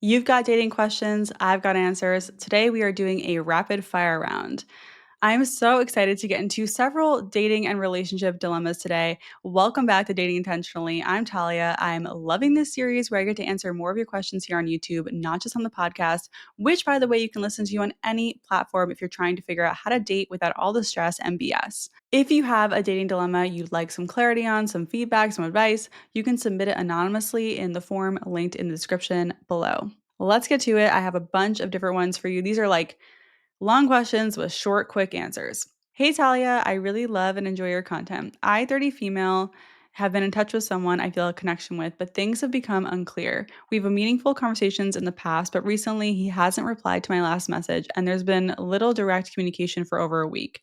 You've got dating questions, I've got answers. Today we are doing a rapid fire round. I'm so excited to get into several dating and relationship dilemmas today. Welcome back to Dating Intentionally. I'm Talia. I'm loving this series where I get to answer more of your questions here on YouTube, not just on the podcast, which, by the way, you can listen to on any platform if you're trying to figure out how to date without all the stress and BS. If you have a dating dilemma you'd like some clarity on, some feedback, some advice, you can submit it anonymously in the form linked in the description below. Let's get to it. I have a bunch of different ones for you. These are like long questions with short, quick answers. Hey Talia, I really love and enjoy your content. I, 30 female, have been in touch with someone I feel a connection with, but things have become unclear. We've had meaningful conversations in the past, but recently he hasn't replied to my last message, and there's been little direct communication for over a week.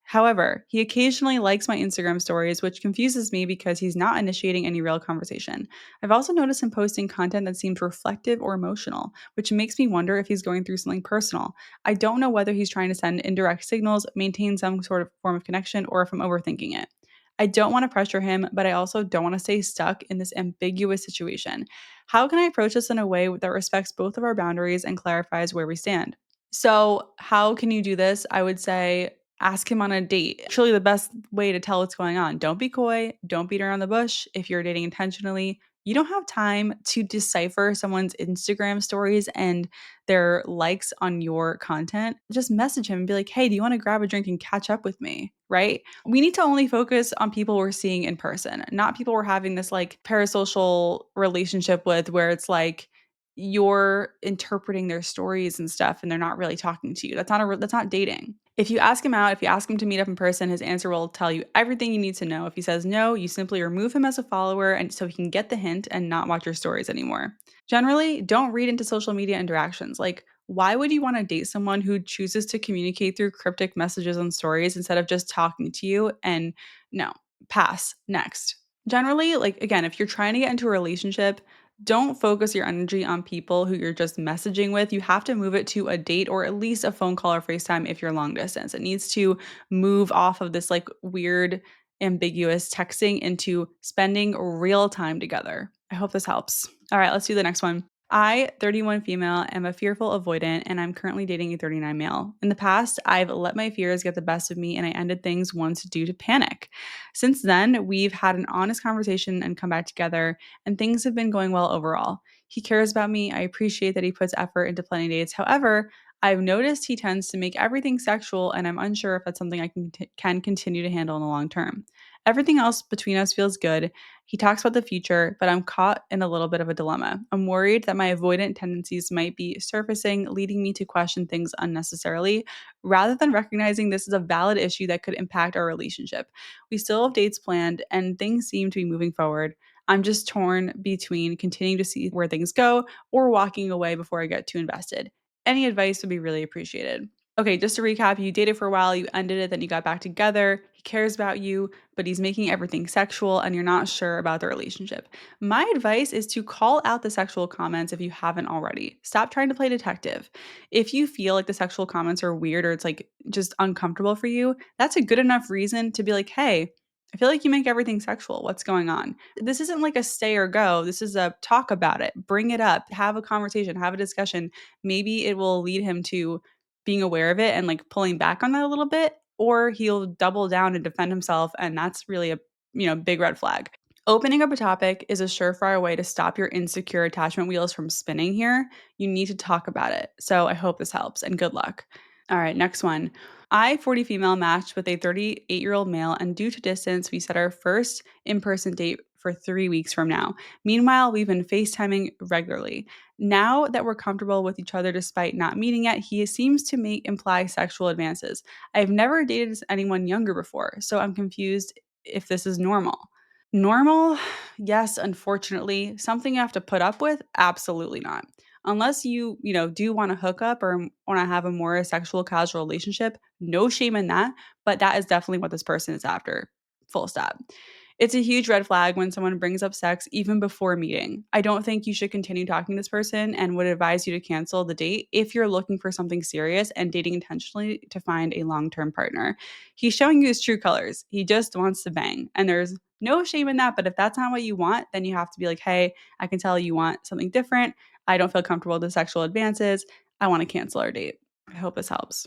However, he occasionally likes my Instagram stories, which confuses me because he's not initiating any real conversation. I've also noticed him posting content that seems reflective or emotional, which makes me wonder if he's going through something personal. I don't know whether he's trying to send indirect signals, maintain some sort of form of connection, or if I'm overthinking it. I don't want to pressure him, but I also don't want to stay stuck in this ambiguous situation. How can I approach this in a way that respects both of our boundaries and clarifies where we stand? So, how can you do this? I would say ask him on a date. Actually, the best way to tell what's going on. Don't be coy, don't beat around the bush. If you're dating intentionally, you don't have time to decipher someone's Instagram stories and their likes on your content. Just message him and be like, hey, do you want to grab a drink and catch up with me? Right? We need to only focus on people we're seeing in person, not people we're having this like parasocial relationship with where it's like, you're interpreting their stories and stuff and they're not really talking to you. That's not dating. If you ask him out, if you ask him to meet up in person, his answer will tell you everything you need to know. If he says no, you simply remove him as a follower and so he can get the hint and not watch your stories anymore. Generally, don't read into social media interactions. Like, why would you want to date someone who chooses to communicate through cryptic messages on stories instead of just talking to you? And no, pass, next. Generally, like again, if you're trying to get into a relationship, don't focus your energy on people who you're just messaging with. You have to move it to a date or at least a phone call or FaceTime if you're long distance. It needs to move off of this like weird, ambiguous texting into spending real time together. I hope this helps. All right, let's do the next one. I, 31 female, am a fearful avoidant and I'm currently dating a 39 male. In the past, I've let my fears get the best of me and I ended things once due to panic. Since then, we've had an honest conversation and come back together, and things have been going well overall. He cares about me. I appreciate that he puts effort into planning dates. However, I've noticed he tends to make everything sexual, and I'm unsure if that's something I can continue to handle in the long term. Everything else between us feels good. He talks about the future, but I'm caught in a little bit of a dilemma. I'm worried that my avoidant tendencies might be surfacing, leading me to question things unnecessarily, rather than recognizing this is a valid issue that could impact our relationship. We still have dates planned, and things seem to be moving forward. I'm just torn between continuing to see where things go or walking away before I get too invested. Any advice would be really appreciated. Okay, just to recap, you dated for a while, you ended it, then you got back together. He cares about you, but he's making everything sexual and you're not sure about the relationship. My advice is to call out the sexual comments if you haven't already. Stop trying to play detective. If you feel like the sexual comments are weird or it's like just uncomfortable for you, that's a good enough reason to be like, hey, I feel like you make everything sexual. What's going on? This isn't like a stay or go. This is a talk about it. Bring it up. Have a conversation. Have a discussion. Maybe it will lead him to being aware of it and like pulling back on that a little bit, or he'll double down and defend himself. And that's really a big red flag. Opening up a topic is a surefire way to stop your insecure attachment wheels from spinning here. You need to talk about it. So I hope this helps and good luck. All right, next one. I, 40 female, matched with a 38-year-old male, and due to distance, we set our first in person date for 3 weeks from now. Meanwhile, we've been FaceTiming regularly. Now that we're comfortable with each other despite not meeting yet, he seems to imply sexual advances. I've never dated anyone younger before, so I'm confused if this is normal. Normal? Yes, unfortunately. Something you have to put up with? Absolutely not. Unless you do want to hook up or want to have a more sexual casual relationship, no shame in that, but that is definitely what this person is after. Full stop. It's a huge red flag when someone brings up sex even before meeting. I don't think you should continue talking to this person and would advise you to cancel the date if you're looking for something serious and dating intentionally to find a long-term partner. He's showing you his true colors. He just wants to bang. And there's no shame in that, but if that's not what you want, then you have to be like, "Hey, I can tell you want something different. I don't feel comfortable with the sexual advances. I want to cancel our date. I hope this helps.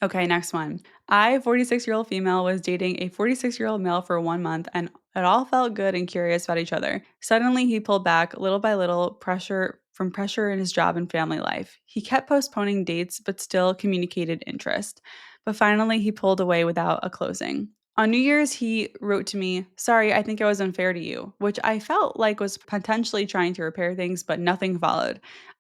Okay, next one. I, 46-year-old female, was dating a 46-year-old male for 1 month and it all felt good and curious about each other. Suddenly, he pulled back little by little pressure in his job and family life. He kept postponing dates but still communicated interest. But finally, he pulled away without a closing. On New Year's, he wrote to me, "Sorry, I think I was unfair to you," which I felt like was potentially trying to repair things, but nothing followed.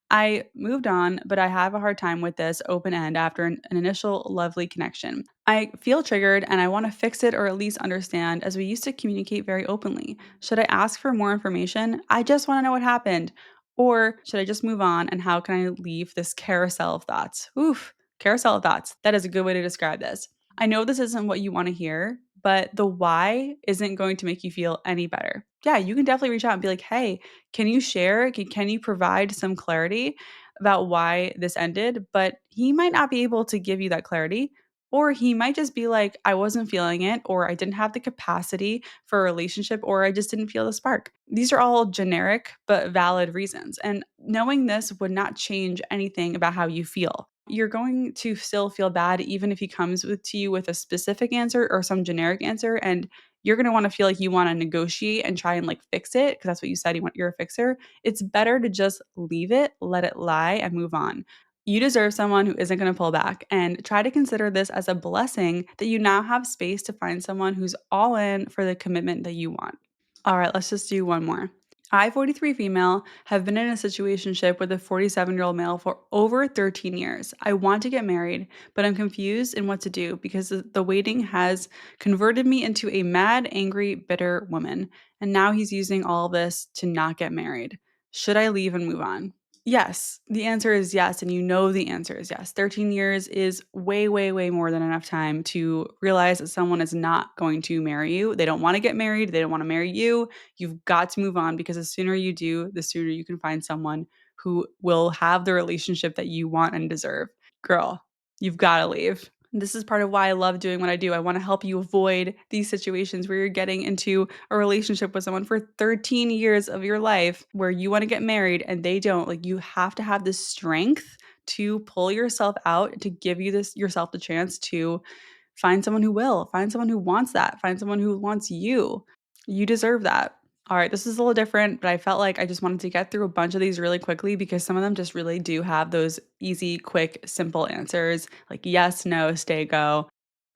I moved on, but I have a hard time with this open end after an initial lovely connection. I feel triggered and I want to fix it or at least understand as we used to communicate very openly. Should I ask for more information? I just want to know what happened. Or should I just move on and how can I leave this carousel of thoughts? Oof, carousel of thoughts. That is a good way to describe this. I know this isn't what you want to hear, but the why isn't going to make you feel any better. Yeah, you can definitely reach out and be like, hey, can you share? Can you provide some clarity about why this ended? But he might not be able to give you that clarity. Or he might just be like, I wasn't feeling it, or I didn't have the capacity for a relationship, or I just didn't feel the spark. These are all generic but valid reasons. And knowing this would not change anything about how you feel. You're going to still feel bad even if he comes to you with a specific answer or some generic answer. And you're going to want to feel like you want to negotiate and try and like fix it because that's what you said you're a fixer. It's better to just leave it, let it lie, and move on. You deserve someone who isn't going to pull back and try to consider this as a blessing that you now have space to find someone who's all in for the commitment that you want. All right, let's just do one more. I, 43 female, have been in a situationship with a 47-year-old male for over 13 years. I want to get married, but I'm confused in what to do because the waiting has converted me into a mad, angry, bitter woman. And now he's using all this to not get married. Should I leave and move on? Yes, the answer is yes, and you know the answer is yes. 13 years is way, way, way more than enough time to realize that someone is not going to marry you. They don't want to get married, they don't want to marry you. You've got to move on because the sooner you do, the sooner you can find someone who will have the relationship that you want and deserve. Girl, you've got to leave. This is part of why I love doing what I do. I want to help you avoid these situations where you're getting into a relationship with someone for 13 years of your life where you want to get married and they don't. Like you have to have the strength to pull yourself out to give you this yourself the chance to find someone who will, find someone who wants that, find someone who wants you. You deserve that. All right, this is a little different, but I felt like I just wanted to get through a bunch of these really quickly because some of them just really do have those easy, quick, simple answers like yes, no, stay, go.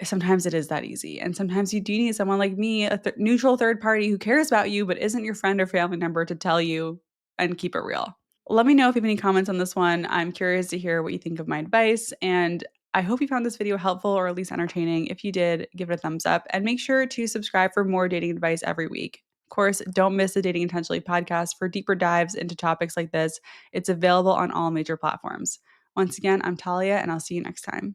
Sometimes it is that easy. And sometimes you do need someone like me, a neutral third party who cares about you but isn't your friend or family member to tell you and keep it real. Let me know if you have any comments on this one. I'm curious to hear what you think of my advice. And I hope you found this video helpful or at least entertaining. If you did, give it a thumbs up and make sure to subscribe for more dating advice every week. Of course, don't miss the Dating Intentionally podcast for deeper dives into topics like this. It's available on all major platforms. Once again, I'm Talia, and I'll see you next time.